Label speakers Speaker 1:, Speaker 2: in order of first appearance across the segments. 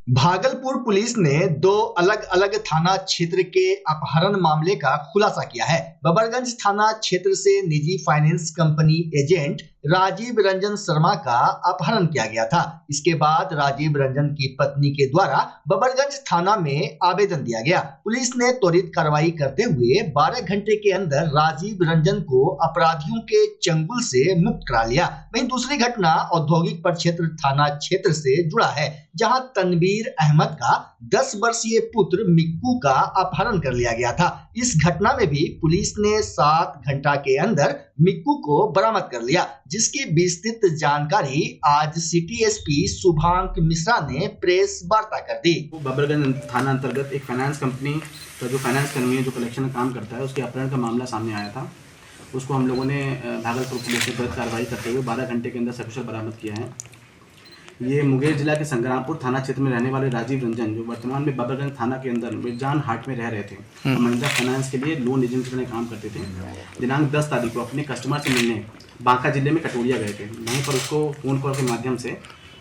Speaker 1: Bhagalpur police ने दो अलग अलग थाना क्षेत्र के अपहरण मामले का खुलासा किया है। बबरगंज थाना क्षेत्र से निजी finance company agent Rajiv Ranjan Sharma का अपहरण किया गया था। इसके बाद राजीव रंजन की पत्नी के द्वारा बबरगंज थाना में आवेदन दिया गया। पुलिस ने त्वरित कार्रवाई करते हुए 12 घंटे के अंदर राजीव रंजन को अपराधियों के चंगुल से मुक्त करा लिया। वहीं दूसरी घटना औद्योगिक परिक्षेत्र थाना क्षेत्र से जुड़ा है, जहां तनवीर अहमद का 10 वर्षीय पुत्र मिक्कू का अपहरण कर लिया गया था। इस घटना में भी पुलिस ने 7 घंटा के अंदर मिक्कू को बरामद कर लिया, जिसकी विस्तृत जानकारी आज सिटी एसपी शुभांक मिश्रा ने प्रेस वार्ता कर दी।
Speaker 2: बबरगंज थाना अंतर्गत एक फाइनेंस कंपनी का जो फाइनेंस कर्मी है, जो कलेक्शन का काम करता है, उसके अपहरण का मामला सामने आया था। उसको हम लोगों ने भागलपुर पुलिस से त्वरित कार्रवाई करते हुए 12 घंटे के अंदर सकुशल बरामद किया है। ये मुंगेर जिला के संग्रामपुर थाना क्षेत्र में रहने वाले राजीव रंजन, जो वर्तमान में बबरगंज थाना के अंदर मिर्जान हाट में रह रहे थे, महिंद्रा फाइनेंस के लिए लोन एजेंट में काम करते थे। दिनांक 10 तारीख को अपने कस्टमर से मिलने बांका जिले में कटोरिया गए थे। वहीं पर उसको फ़ोन कॉल के माध्यम से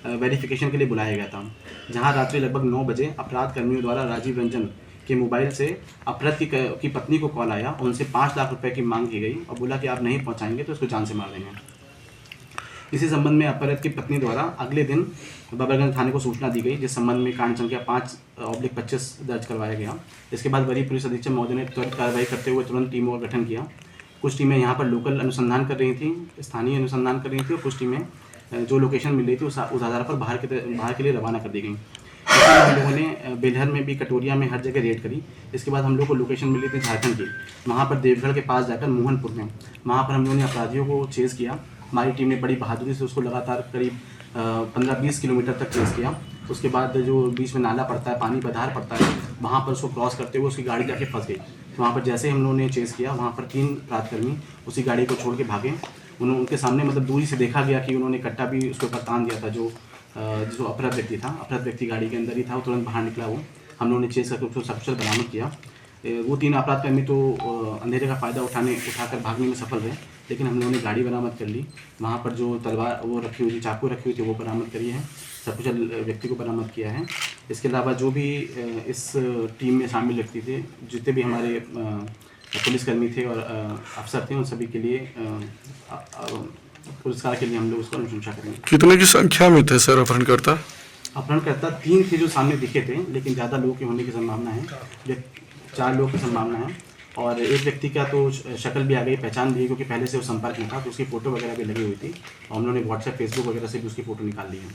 Speaker 2: वेरिफिकेशन के लिए बुलाया गया था, जहां रात्रि लगभग 9 बजे अपराध कर्मियों द्वारा राजीव रंजन के मोबाइल से अपराध की पत्नी को कॉल आया और उनसे 5 लाख रुपए की मांग की गई और बोला कि आप नहीं पहुंचाएंगे तो उसको जान से मार देंगे। इसी संबंध में अपराध की पत्नी द्वारा अगले दिन बबरगंज थाने को सूचना दी गई, जिस संबंध में कांड संख्या 5/25 दर्ज करवाया गया। इसके बाद वरीय पुलिस अधीक्षक महोदय ने त्वरित कार्रवाई करते हुए तुरंत टीमों का गठन किया। कुछ टीमें यहाँ पर लोकल अनुसंधान कर रही थी, स्थानीय अनुसंधान कर रही थी, और कुछ टीमें जो लोकेशन मिल रही थी उस आधार पर बाहर के लिए रवाना कर दी गई। हम लोगों ने बेलहर में भी, कटोरिया में, हर जगह रेड करी। इसके बाद हम लोग को लोकेशन मिली थी झारखंड की, वहाँ पर देवगढ़ के पास जाकर मोहनपुर में, वहाँ पर हम लोगों ने अपराधियों को चेस किया। हमारी टीम ने बड़ी बहादुरी से उसको लगातार करीब 15-20 किलोमीटर तक चेस किया। उसके बाद जो बीच में नाला पड़ता है, पानी बधार पड़ता है, वहाँ पर उसको क्रॉस करते हुए उसकी गाड़ी जाके फंस गई। तो वहाँ पर जैसे हम लोगों ने चेस किया, वहाँ पर 3 अपराधकर्मी उसी गाड़ी को छोड़ के भागे। उनके सामने मतलब दूरी से देखा गया कि उन्होंने कट्टा भी उसके ऊपर तान दिया था। जो अपराध व्यक्ति था, अपराध व्यक्ति गाड़ी के अंदर ही था, वो तुरंत बाहर निकला। वो हम लोगों ने चेस करके उसको सकुशल बरामद किया। वो 3 अपराधकर्मी तो अंधेरे का फ़ायदा उठाकर भागने में सफल रहे, लेकिन हम लोगों ने गाड़ी बरामद कर ली। वहाँ पर जो तलवार वो रखी हुई थी, चाकू रखी हुई थी, वो बरामद करी है। सकुशल व्यक्ति को बरामद किया है। इसके अलावा जो भी इस टीम में शामिल व्यक्ति थे, जितने भी हमारे पुलिसकर्मी थे और अफसर थे, उन सभी के लिए पुरस्कार के लिए हम लोग उसको अनुशंसा करेंगे।
Speaker 3: कितने की संख्या में थे सर अपहरणकर्ता?
Speaker 2: 3 थे जो सामने दिखे थे, लेकिन ज़्यादा लोगों के होने की संभावना है। 4 लोगों की संभावना है, और एक व्यक्ति का तो शक्ल भी आ गई, पहचान दी, क्योंकि पहले से वो संपर्क में था, तो उसकी फ़ोटो वगैरह भी लगी हुई थी, और हम लोगों ने व्हाट्सएप, फेसबुक वगैरह से भी उसकी फ़ोटो निकाल ली है।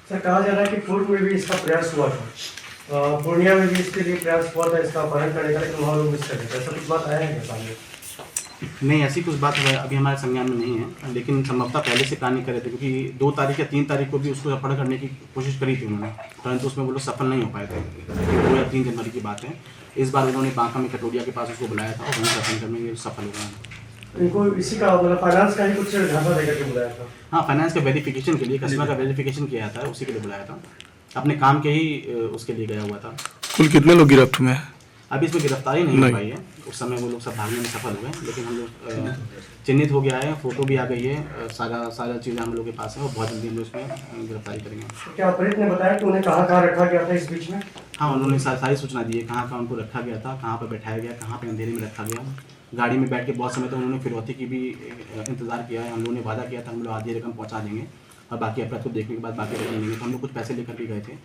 Speaker 4: सर, कहा जा रहा है कि पूर्व में भी इसका प्रयास हुआ था, पूर्णिया में भी इसके लिए प्रयास हुआ था इसका अपहरण करने का, लेकिन वहाँ लोग मिस कर रहे। ऐसा कुछ बात आया है क्या सामने?
Speaker 2: नहीं, ऐसी कुछ बात अभी हमारे संज्ञान में नहीं है, लेकिन संभवतः पहले से प्लानिंग कर रहे थे, क्योंकि 2 तारीख या 3 तारीख को भी उसको अपहरण करने की कोशिश करी थी उन्होंने, परंतु उसमें वो लोग सफल नहीं हो पाए थे। 2 या 3 जनवरी की बात है। इस बार उन्होंने बांका में कटोरिया के पास उसको बुलाया था और वहीं अपहरण करने में सफल हो गए।
Speaker 4: इनको इसी का मतलब फाइनेंस का ही कुछ ढांचा देकर के बुलाया था?
Speaker 2: हाँ, फाइनेंस का वेरिफिकेशन के लिए, कस्टमर का वेरिफिकेशन किया जाता है, उसी के लिए बुलाया था। अपने काम के ही उसके लिए गया हुआ था।
Speaker 3: कुल कितने लोग गिरफ्त में?
Speaker 2: अभी इसमें गिरफ्तारी नहीं हो पाई है। उस समय वो लोग सब भागने में सफल हुए, लेकिन हम लोग चिन्हित हो गया है, फोटो भी आ गई है, सारा चीज़ें हम लोग के पास है, और बहुत जल्दी हम लोग इसमें गिरफ्तारी करेंगे।
Speaker 4: क्या अपराधी ने बताया कि उन्हें कहाँ रखा गया था इस बीच में?
Speaker 2: हाँ, उन्होंने सारी सूचना दी है, कहाँ उनको रखा गया था, कहाँ पर बैठाया गया, कहाँ पर अंधेरे में रखा गया। गाड़ी में बैठ के बहुत समय तक उन्होंने फिरौती की भी इंतजार किया है। हम लोगों ने वादा किया था हम लोग आधी रकम पहुँचा देंगे, और बाकी अपराध को देखने के बाद बाकी रकम देंगे। तो हम लोग कुछ पैसे लेकर भी गए थे,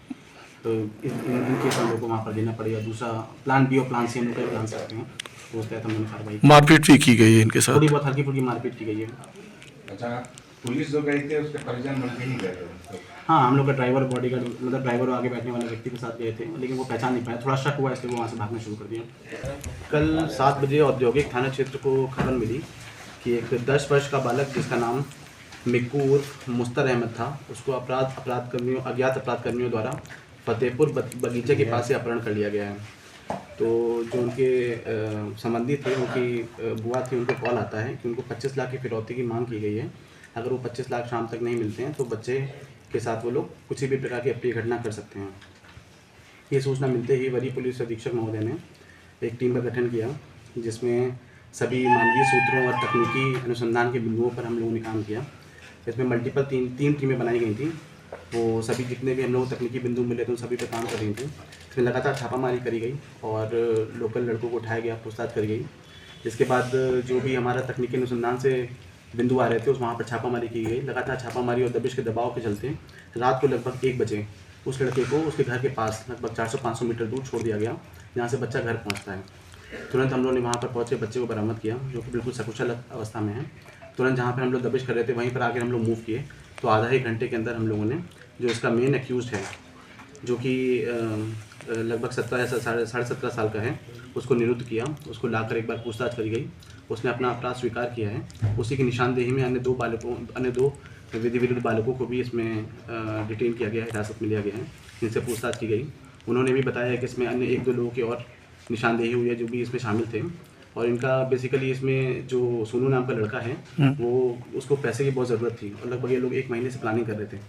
Speaker 2: तो इन केस हम लोग को वहाँ पर देना पड़ेगा। दूसरा प्लान बी और प्लान सी हम लोग प्लान सकते हैं, तो उस तहत हमने कार्रवाई।
Speaker 3: मारपीट भी की गई है इनके साथ?
Speaker 2: थोड़ी बहुत हल्की फुल्की मारपीट की गई है।
Speaker 5: अच्छा, पुलिस जो गई थी उसके परिजन मिल के नहीं गए थे?
Speaker 2: हाँ, हम लोग का ड्राइवर, बॉडीगार्ड, मतलब ड्राइवर और आगे बैठने वाले व्यक्ति के साथ गए थे, लेकिन वो पहचान नहीं पाया। थोड़ा शक हुआ, इसलिए वो वहाँ से भागना शुरू कर दिया। कल 7 बजे औद्योगिक थाना क्षेत्र को खबर मिली कि एक 10 वर्ष का बालक, जिसका नाम मिक्कू उर्फ मुस्तर अहमद था, उसको अज्ञात अपराध कर्मियों द्वारा फतेहपुर बगीचे के पास से अपहरण कर लिया गया है। तो जो उनके संबंधी थे, उनकी बुआ थी, उनको कॉल आता है कि उनको 25 लाख की फिरौती की मांग की गई है। अगर वो 25 लाख शाम तक नहीं मिलते हैं तो बच्चे के साथ वो लोग कुछ भी प्रकार की अप्रिय घटना कर सकते हैं। ये सूचना मिलते ही वरीय पुलिस अधीक्षक महोदय ने एक टीम का गठन किया, जिसमें सभी मानवीय सूत्रों और तकनीकी अनुसंधान के बिंदुओं पर हम लोगों ने काम किया। इसमें मल्टीपल 3 टीमें बनाई गई थी। वो सभी जितने भी हम लोग तकनीकी बिंदु मिले थे उन सभी पे काम कर रही थी। इसमें लगातार छापामारी करी गई और लोकल लड़कों को उठाया गया, पूछताछ करी गई। जिसके बाद जो भी हमारा तकनीकी अनुसंधान से बिंदु आ रहे थे उस वहाँ पर छापामारी की गई। लगातार छापामारी और दबिश के दबाव के चलते रात को लगभग 1 बजे उस लड़के को उसके घर के पास लगभग 400-500 मीटर दूर छोड़ दिया गया, जहाँ से बच्चा घर पहुँचता है। तुरंत हम लोग ने वहाँ पर पहुँच के बच्चे को बरामद किया, जो कि बिल्कुल सकुशल अवस्था में है। तुरंत जहाँ पर हम लोग दबिश कर रहे थे वहीं पर आकर हम लोग मूव किए, तो आधा ही घंटे के अंदर हम लोगों ने जो इसका मेन एक्यूज़ है, जो कि लगभग 17 या 17.5 साल का है, उसको निरुद्ध किया। उसको लाकर एक बार पूछताछ करी गई, उसने अपना अपराध स्वीकार किया है। उसी की निशानदेही में अन्य दो विधि विरुद्ध बालकों को भी इसमें डिटेन किया गया है, हिरासत में लिया गया है, जिनसे पूछताछ की गई। उन्होंने भी बताया कि इसमें अन्य 1-2 लोगों की और निशानदेही हुई है जो भी इसमें शामिल थे। और इनका बेसिकली इसमें जो सोनू नाम का लड़का है वो उसको पैसे की बहुत ज़रूरत थी और लगभग ये लोग 1 महीने से प्लानिंग कर रहे थे।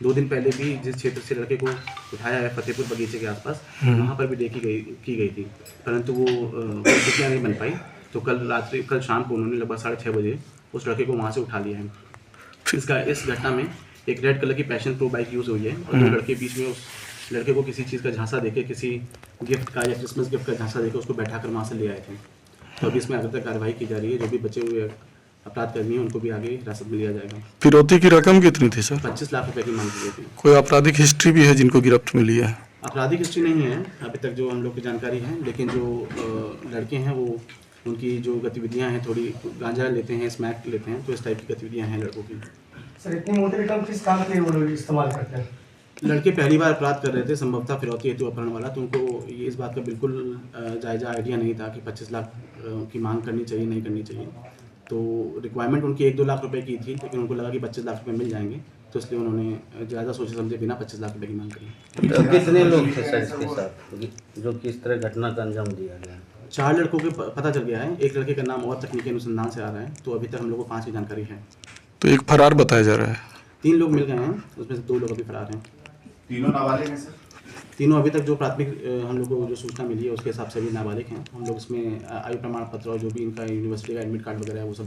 Speaker 2: 2 दिन पहले भी जिस क्षेत्र से लड़के को उठाया है फतेहपुर बगीचे के आसपास, वहाँ पर भी देखी गई थी, परंतु वो तिथियाँ नहीं बन पाई। तो कल शाम को उन्होंने लगभग 6:30 बजे उस लड़के को वहाँ से उठा लिया है। इस घटना में एक रेड कलर की पैशन प्रो बाइक यूज़ हुई है और 2 लड़के बीच में उस लड़के को किसी चीज़ का झांसा देके, किसी गिफ्ट का या क्रिसमस गिफ्ट का झांसा देकर उसको बैठाकर वहाँ से ले आए थे। तो अभी इसमें आगे तक कार्रवाई की जा रही है। जो भी बचे हुए अपराधकर्मी हैं उनको भी आगे हिरासत में लिया जाएगा।
Speaker 3: फिरौती की रकम कितनी थी सर?
Speaker 2: 25 लाख रुपए की मांग की गई थी।
Speaker 3: कोई आपराधिक हिस्ट्री भी है जिनको गिरफ्त में लिया है?
Speaker 2: आपराधिक हिस्ट्री नहीं है अभी तक जो हम लोग की जानकारी है, लेकिन जो लड़के हैं वो उनकी जो गतिविधियाँ हैं, थोड़ी गांजा लेते हैं, स्मैक लेते हैं, तो इस टाइप की गतिविधियाँ हैं लड़कों की।
Speaker 4: सर इतनी मोटी रकम किस काम के लिए वो लोग इस्तेमाल करते हैं?
Speaker 2: लड़के पहली बार अपराध कर रहे थे, संभवतः फिरौती हेतु अपहरण वाला, तो उनको ये इस बात का बिल्कुल जायज़ा आइडिया नहीं था कि 25 लाख की मांग करनी चाहिए, नहीं करनी चाहिए। तो रिक्वायरमेंट उनकी 1-2 लाख रुपए की थी, लेकिन उनको लगा कि 25 लाख रुपए मिल जाएंगे, तो इसलिए उन्होंने ज़्यादा सोचे समझे बिना 25 लाख रुपए की मांग करी।
Speaker 6: तो कितने लोग थे सर इसके साथ जो कि इस तरह घटना का अंजाम दिया गया?
Speaker 2: 4 लड़कों के पता चल गया है। एक लड़के का नाम और तकनीकी अनुसंधान से आ रहा है, तो अभी तक हम लोग को 5 की जानकारी है।
Speaker 3: तो एक फरार बताया जा रहा है।
Speaker 2: 3 लोग मिल गए हैं, उसमें से 2 लोग अभी फरार हैं।
Speaker 5: तीनों नाबालिग हैं सर?
Speaker 2: तीनों अभी तक जो प्राथमिक हम लोग को जो सूचना मिली है उसके हिसाब से भी नाबालिग हैं। हम लोग इसमें आयु प्रमाण पत्र और जो भी इनका यूनिवर्सिटी का एडमिट कार्ड वगैरह है वो सब।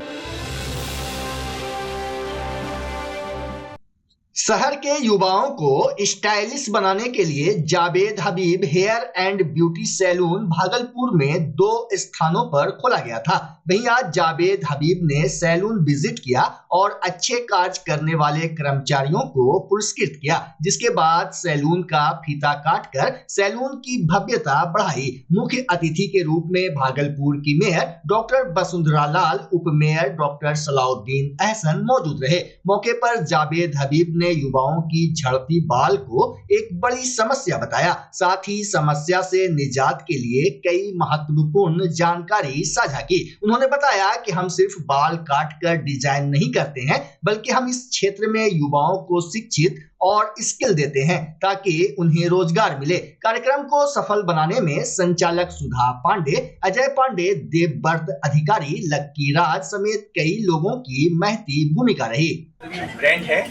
Speaker 1: शहर के युवाओं को स्टाइलिश बनाने के लिए Javed Habib hair and beauty salon Bhagalpur में 2 स्थानों पर खोला गया था। वहीं आज जावेद हबीब ने सैलून विजिट किया और अच्छे कार्य करने वाले कर्मचारियों को पुरस्कृत किया, जिसके बाद सैलून का फीता काटकर सैलून की भव्यता बढ़ाई। मुख्य अतिथि के रूप में भागलपुर की मेयर डॉक्टर वसुंधरा लाल, उप मेयर डॉक्टर सलाउद्दीन अहसन मौजूद रहे। मौके पर जावेद हबीब ने युवाओं की झड़ती बाल को एक बड़ी समस्या बताया, साथ ही समस्या से निजात के लिए कई महत्वपूर्ण जानकारी साझा की। उन्होंने बताया कि हम सिर्फ बाल काटकर डिजाइन नहीं करते हैं, बल्कि हम इस क्षेत्र में युवाओं को शिक्षित और स्किल देते हैं ताकि उन्हें रोजगार मिले। कार्यक्रम को सफल बनाने में संचालक सुधा पांडे, अजय पांडे, देवव्रत अधिकारी, लक्की राज समेत कई लोगों की महती भूमिका रही।
Speaker 7: ब्रांड है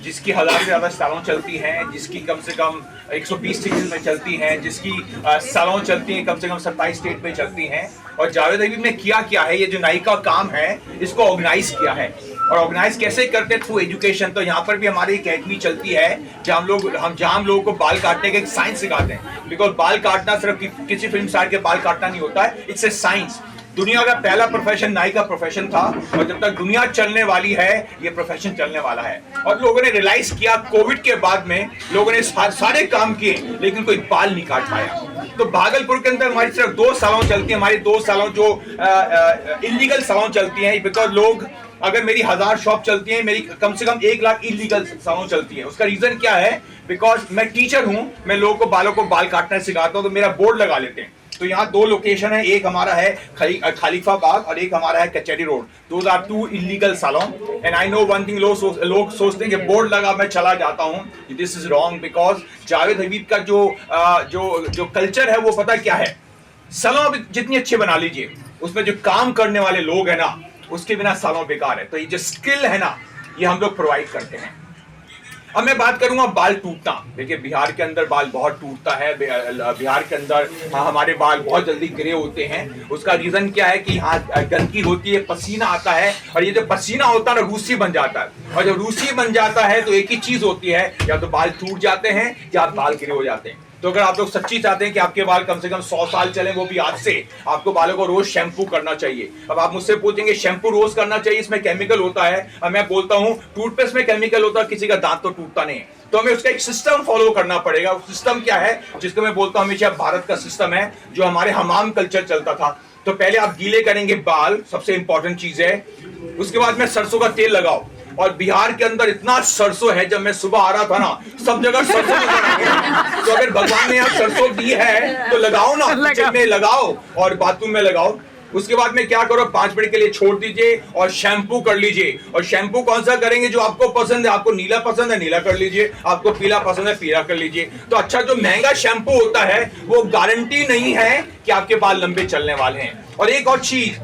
Speaker 7: जिसकी 1000 से ज़्यादा सालों चलती हैं, जिसकी कम से कम 120 सिटीज में चलती हैं, जिसकी सालों चलती हैं, कम से कम 27 स्टेट में चलती हैं। और जावेद हबीब ने किया है, ये जो नाई का काम है इसको ऑर्गेनाइज किया है। और ऑर्गेनाइज कैसे करते हैं? Through education. तो यहाँ पर भी हमारी एकेडमी चलती है जहाँ हम लोगों को बाल काटने का एक साइंस सिखाते हैं। बिकॉज बाल काटना सिर्फ किसी फिल्म स्टार के बाल काटना नहीं होता है, इट्स ए साइंस। दुनिया का पहला प्रोफेशन नाई का प्रोफेशन था और जब तक दुनिया चलने वाली है ये प्रोफेशन चलने वाला है। और लोगों ने रियलाइज किया कोविड के बाद में, लोगों ने सारे काम किए लेकिन कोई बाल नहीं काट पाया। तो भागलपुर के अंदर हमारी सिर्फ 2 सालों चलती है, हमारी 2 सालों जो इलीगल सालों चलती हैं। बिकॉज लोग, अगर मेरी 1000 शॉप चलती है, मेरी कम से कम 1 लाख इलीगल सालों चलती है। उसका रीजन क्या है? बिकॉज मैं टीचर हूं, मैं लोगों को बालों को बाल काटना सिखाता हूं, तो मेरा बोर्ड लगा लेते हैं। तो यहाँ 2 लोकेशन है, एक हमारा है खलीफा बाग और एक हमारा है Kachahri road. Those are 2 illegal salon. And I know one thing, लोग सोचते हैं कि बोर्ड लगा मैं चला जाता हूँ। This is wrong. Because Javed Habib का जो कल्चर है वो पता क्या है? सालों जितनी अच्छी बना लीजिए, उसमें जो काम करने वाले लोग हैं ना, उसके बिना सालों बेकार है। तो ये जो स्किल है ना, ये हम लोग प्रोवाइड करते हैं। अब मैं बात करूंगा बाल टूटना। देखिए बिहार के अंदर बाल बहुत टूटता है, बिहार के अंदर हमारे बाल बहुत जल्दी ग्रे होते हैं। उसका रीजन क्या है कि यहाँ गंदगी होती है, पसीना आता है, और ये जो पसीना होता है ना रूसी बन जाता है, और जब रूसी बन जाता है तो एक ही चीज होती है, या तो बाल टूट जाते हैं या बाल ग्रे हो जाते हैं। तो अगर आप लोग सच्ची चाहते हैं कि आपके बाल कम से कम 100 साल चले, वो भी आज से, आपको बालों को रोज शैम्पू करना चाहिए। अब आप मुझसे पूछेंगे शैम्पू रोज करना चाहिए, इसमें केमिकल होता है। अब मैं बोलता हूं टूथपेस्ट में केमिकल होता है, किसी का दांत तो टूटता नहीं है। तो हमें उसका एक सिस्टम फॉलो करना पड़ेगा। वो सिस्टम क्या है, जिसको मैं बोलता हूं हमेशा भारत का सिस्टम है, जो हमारे हमाम कल्चर चलता था। तो पहले आप गीले करेंगे बाल, सबसे इंपॉर्टेंट चीज है। उसके बाद में सरसों का तेल लगाओ, और बिहार के अंदर इतना सरसों है, जब मैं सुबह आ रहा था ना, सब जगह सरसों नजर आ गया। तो अगर भगवान ने यहाँ सरसों दी है तो लगाओ ना, किचन में लगाओ और बाथरूम में लगाओ। उसके बाद में क्या करो, 5 मिनट के लिए छोड़ दीजिए और शैम्पू कर लीजिए। और शैम्पू कौन सा करेंगे, जो आपको पसंद है। आपको नीला पसंद है, नीला कर लीजिए। आपको पीला पसंद है, पीला कर लीजिए। तो अच्छा, जो महंगा शैम्पू होता है वो गारंटी नहीं है कि आपके बाल लंबे चलने वाले हैं। और एक और चीज,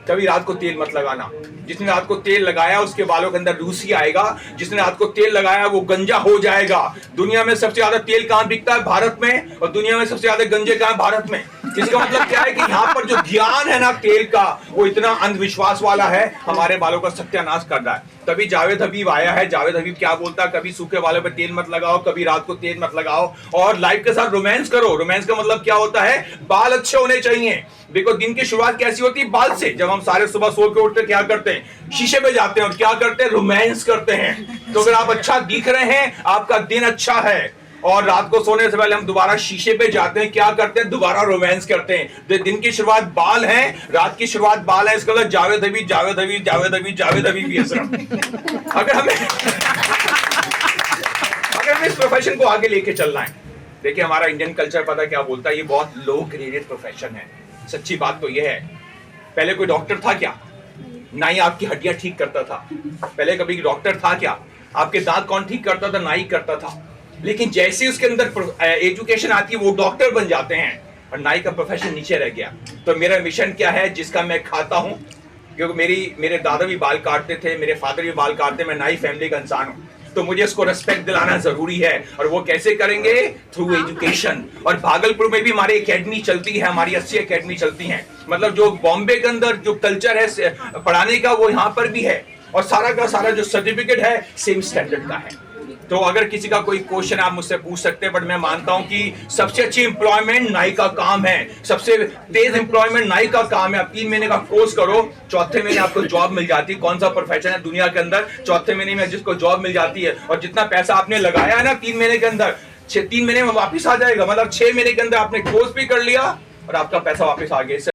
Speaker 7: कभी रात को तेल मत लगाना। जिसने रात को तेल लगाया उसके बालों के अंदर रूसी आएगा, जिसने रात को तेल लगाया वो गंजा हो जाएगा। दुनिया में सबसे ज्यादा तेल कहां बिकता है, भारत में, और दुनिया में सबसे ज्यादा गंजे कहां, भारत में। इसका मतलब क्या है कि यहाँ पर जो ज्ञान है ना तेल का, वो इतना अंधविश्वास वाला है, हमारे बालों का सत्यानाश कर रहा है। तभी जावेद हबीब आया है। जावेद हबीब क्या बोलता है, कभी सूखे बालों पे तेल मत लगाओ, कभी रात को तेल मत लगाओ, और लाइफ के साथ रोमांस करो। रोमांस का मतलब क्या होता है, बाल अच्छे होने चाहिए। देखो दिन की शुरुआत कैसी होती है, बाल से। जब हम सारे सुबह सो के उठते क्या करते हैं, शीशे पे जाते हैं और क्या करते हैं, रोमांस करते हैं। तो अगर आप अच्छा दिख रहे हैं, आपका दिन अच्छा है। और रात को सोने से पहले हम दोबारा शीशे पे जाते हैं, क्या करते हैं, दोबारा रोमांस करते हैं। तो दिन की शुरुआत बाल है, रात की शुरुआत बाल है। इसका मतलब जावेद हबीब, जावेद हबीब, जावेद हबीब, जावेद हबीब भी है सिर्फ। अगर हमें इस प्रोफेशन को आगे लेके चलना है, देखिए हमारा इंडियन कल्चर पता क्या बोलता है, ये बहुत लो ग्रेडेड प्रोफेशन है। सच्ची बात तो यह है, पहले कोई डॉक्टर था क्या, ना ही आपकी हड्डियां ठीक करता था। पहले कभी डॉक्टर था क्या, आपके दांत कौन ठीक करता था, ना ही करता था। लेकिन जैसे उसके अंदर एजुकेशन आती है, वो डॉक्टर बन जाते हैं, और नाई का प्रोफेशन नीचे रह गया। तो मेरा मिशन क्या है, जिसका मैं खाता हूं, क्योंकि मेरे दादा भी बाल काटते थे, मेरे फादर भी बाल काटते, मैं नाई फैमिली का इंसान हूं, तो मुझे इसको रेस्पेक्ट दिलाना जरूरी है। और वो कैसे करेंगे, थ्रू एजुकेशन। और भागलपुर में भी हमारी एकेडमी चलती है, हमारी 80 एकेडमी चलती हैं। मतलब जो बॉम्बे के अंदर जो कल्चर है पढ़ाने का, वो यहाँ पर भी है। और सारा का सारा जो सर्टिफिकेट है सेम स्टैंडर्ड का है। तो अगर किसी का कोई क्वेश्चन आप मुझसे पूछ सकते हैं, बट मैं मानता हूं कि सबसे अच्छी एम्प्लॉयमेंट नाई का काम है, सबसे तेज एम्प्लॉयमेंट नाई का काम है। आप 3 महीने का कोर्स करो, चौथे महीने आपको जॉब मिल जाती है। कौन सा प्रोफेशन है दुनिया के अंदर, चौथे महीने में जिसको जॉब मिल जाती है। और जितना पैसा आपने लगाया है ना 3 महीने के अंदर, 3 महीने में वापिस आ जाएगा। मतलब 6 महीने के अंदर आपने कोर्स भी कर लिया और आपका पैसा वापिस आ गया।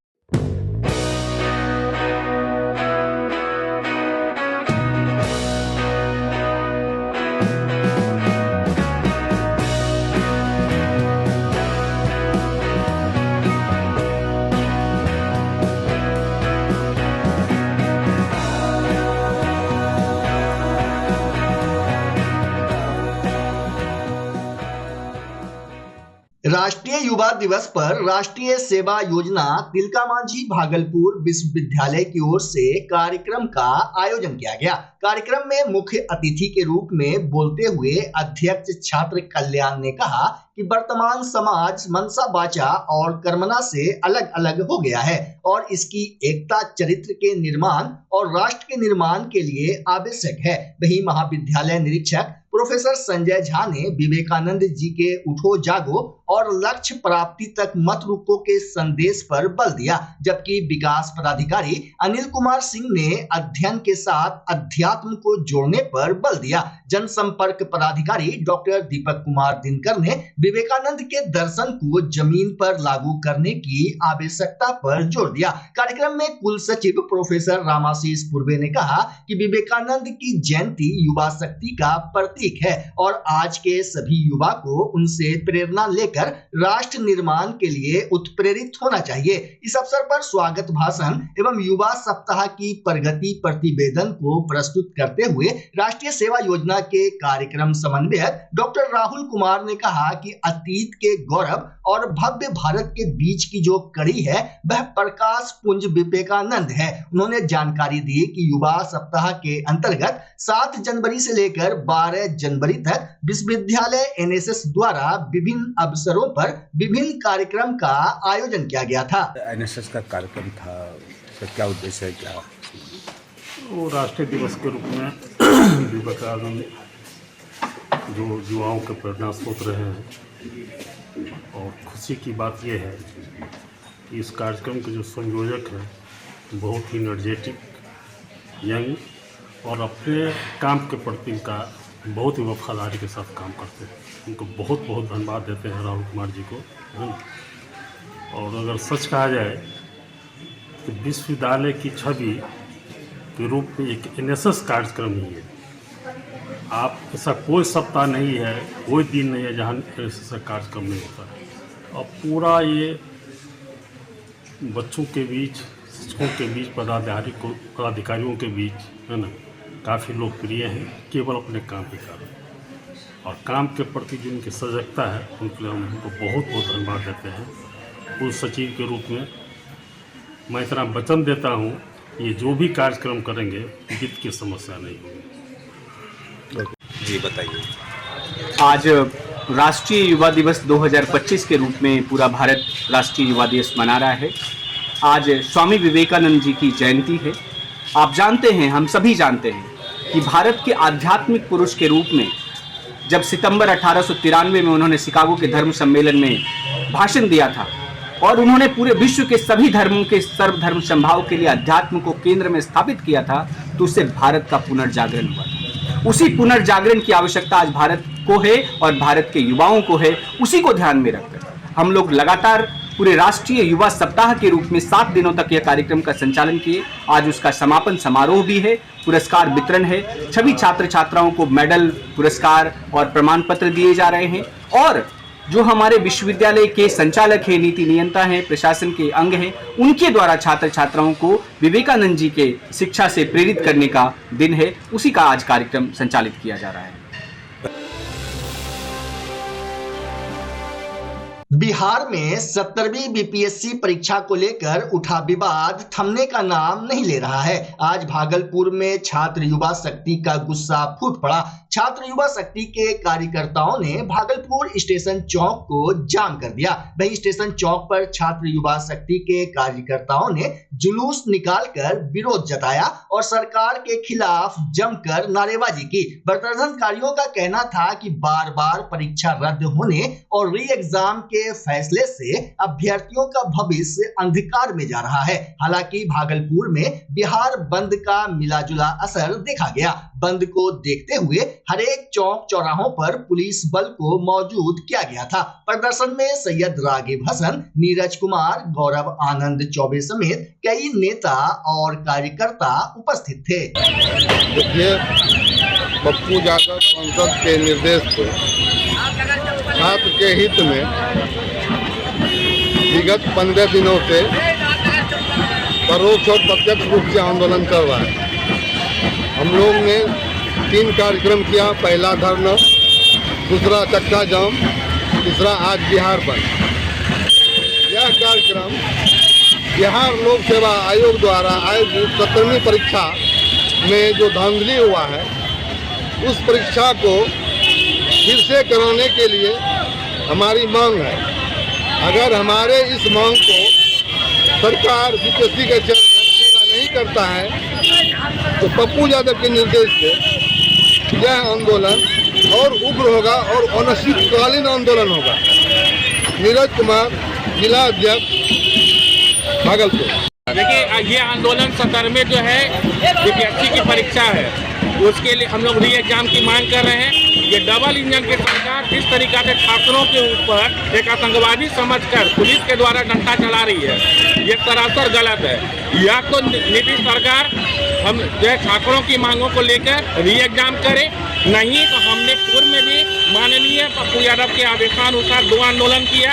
Speaker 1: राष्ट्रीय युवा दिवस पर राष्ट्रीय सेवा योजना तिलका मांझी भागलपुर विश्वविद्यालय की ओर से कार्यक्रम का आयोजन किया गया। कार्यक्रम में मुख्य अतिथि के रूप में बोलते हुए अध्यक्ष छात्र कल्याण ने कहा कि वर्तमान समाज मनसा वाचा और कर्मणा से अलग अलग हो गया है और इसकी एकता चरित्र के निर्माण और राष्ट्र के निर्माण के लिए आवश्यक है। वहीं महाविद्यालय निरीक्षक प्रोफेसर संजय झा ने विवेकानंद जी के उठो जागो और लक्ष्य प्राप्ति तक मत रुको के संदेश पर बल दिया, जबकि विकास पदाधिकारी अनिल कुमार सिंह ने अध्ययन के साथ अध्यात्म को जोड़ने पर बल दिया। जनसंपर्क पदाधिकारी डॉक्टर दीपक कुमार दिनकर ने विवेकानंद के दर्शन को जमीन पर लागू करने की आवश्यकता पर जोर दिया। कार्यक्रम में कुल सचिव प्रोफेसर रामाशीष पूर्वे ने कहा कि विवेकानंद की जयंती युवा शक्ति का प्रतीक है और आज के सभी युवा को उनसे प्रेरणा लेकर लेकर राष्ट्र निर्माण के लिए उत्प्रेरित होना चाहिए। इस अवसर पर स्वागत भाषण एवं युवा सप्ताह की प्रगति प्रतिवेदन को प्रस्तुत करते हुए राष्ट्रीय सेवा योजना के कार्यक्रम समन्वयक डॉक्टर राहुल कुमार ने कहा कि अतीत के गौरव और भव्य भारत के बीच की जो कड़ी है वह प्रकाश पुंज विवेकानंद है। उन्होंने जानकारी दी कि युवा सप्ताह के अंतर्गत 7 जनवरी से लेकर 12 जनवरी तक विश्वविद्यालय एनएसएस द्वारा विभिन्न अवसरों पर विभिन्न कार्यक्रम का आयोजन किया गया था।
Speaker 8: एनएसएस का कार्यक्रम था, इसका क्या उद्देश्य है? क्या
Speaker 9: वो राष्ट्रीय दिवस के रूप में विवेकानंद जो युवाओं के प्रेरणा स्रोत रहे हैं, और खुशी की बात यह है कि इस कार्यक्रम के जो संयोजक हैं बहुत ही एनर्जेटिक, यंग और अपने काम के प्रति इनका बहुत ही वफादारी के साथ काम करते हैं। उनको बहुत बहुत धन्यवाद देते हैं राहुल कुमार जी को। और अगर सच कहा जाए तो विश्वविद्यालय की छवि के रूप में एक एनएसएस कार्यक्रम ही है। आप ऐसा कोई सप्ताह नहीं है, कोई दिन नहीं है जहाँ एनएसएस का कार्यक्रम नहीं होता है। और पूरा ये बच्चों के बीच, शिक्षकों के बीच, पदाधिकारियों के बीच है ना, काफ़ी लोकप्रिय है, केवल अपने काम के कारण। और काम के प्रति जो उनकी सजगता है उनके लिए हम उनको बहुत बहुत धन्यवाद देते हैं। पूर्व सचिव के रूप में मैं इतना वचन देता हूँ, ये जो भी कार्यक्रम करेंगे वित्त की समस्या नहीं होगी।
Speaker 8: जी बताइए।
Speaker 10: आज राष्ट्रीय युवा दिवस 2025 के रूप में पूरा भारत राष्ट्रीय युवा दिवस मना रहा है। आज स्वामी विवेकानंद जी की जयंती है। आप जानते हैं, हम सभी जानते हैं कि भारत के आध्यात्मिक पुरुष के रूप में जब सितंबर 1893 में उन्होंने शिकागो के धर्म सम्मेलन में भाषण दिया था और उन्होंने पूरे विश्व के सभी धर्मों के सर्वधर्म समभाव के लिए अध्यात्म को केंद्र में स्थापित किया था, तो उससे भारत का पुनर्जागरण हुआ था। उसी पुनर्जागरण की आवश्यकता आज भारत को है और भारत के युवाओं को है। उसी को ध्यान में रखकर हम लोग लगातार पूरे राष्ट्रीय युवा सप्ताह के रूप में 7 दिनों तक यह कार्यक्रम का संचालन किए। आज उसका समापन समारोह भी है, पुरस्कार वितरण है। सभी छात्र छात्राओं को मेडल, पुरस्कार और प्रमाण पत्र दिए जा रहे हैं। और जो हमारे विश्वविद्यालय के संचालक हैं, नीति नियंता हैं, प्रशासन के अंग हैं, उनके द्वारा छात्र छात्राओं को विवेकानंद जी के शिक्षा से प्रेरित करने का दिन है, उसी का आज कार्यक्रम संचालित किया जा रहा है।
Speaker 1: बिहार में 17वीं बीपीएससी परीक्षा को लेकर उठा विवाद थमने का नाम नहीं ले रहा है। आज भागलपुर में छात्र युवा शक्ति का गुस्सा फूट पड़ा। छात्र युवा शक्ति के कार्यकर्ताओं ने भागलपुर स्टेशन चौक को जाम कर दिया। वहीं स्टेशन चौक पर छात्र युवा शक्ति के कार्यकर्ताओं ने जुलूस निकालकर विरोध जताया और सरकार के खिलाफ जमकर नारेबाजी की। प्रदर्शनकारियों का कहना था कि बार बार परीक्षा रद्द होने और री एग्जाम के फैसले से अभ्यर्थियों का भविष्य अंधकार में जा रहा है। हालांकि भागलपुर में बिहार बंद का मिलाजुला असर देखा गया। बंद को देखते हुए हरेक चौक चौराहों पर पुलिस बल को मौजूद किया गया था। प्रदर्शन में सैयद रागिब हसन, नीरज कुमार, गौरव आनंद चौबे समेत कई नेता और कार्यकर्ता उपस्थित थे।
Speaker 11: देखिए, पप्पू यादव संसद के निर्देश पर छात्र के हित में विगत 15 दिनों से परोक्ष और प्रत्यक्ष रूप से आंदोलन चल रहा है। हम लोग ने 3 कार्यक्रम किया। पहला धरना, दूसरा चक्का जाम, तीसरा आज बिहार बंद। यह कार्यक्रम बिहार लोक सेवा आयोग द्वारा आयोजित 17वीं परीक्षा में जो धांधली हुआ है, उस परीक्षा को फिर से कराने के लिए हमारी मांग है। अगर हमारे इस मांग को सरकार बीपीएससी के चेयरमैन पूरा नहीं करता है तो पप्पू यादव के निर्देश से यह आंदोलन और उग्र होगा और अनिश्चितकालीन आंदोलन होगा। नीरज कुमार, जिला अध्यक्ष, भागलपुर।
Speaker 12: देखिए, ये आंदोलन 17वें जो है बीपीएससी की परीक्षा है, उसके लिए हम लोग री एग्जाम की मांग कर रहे हैं। ये डबल इंजन की सरकार जिस तरीका से छात्रों के ऊपर एक आतंकवादी समझकर पुलिस के द्वारा डंडा चला रही है, ये सरासर गलत है। या तो नीतीश सरकार हम जो है छात्रों की मांगों को लेकर री एग्जाम करे नहीं तो हमने पूर्व में भी माननीय पप्पू यादव के आदेशानुसार 2 आंदोलन किया।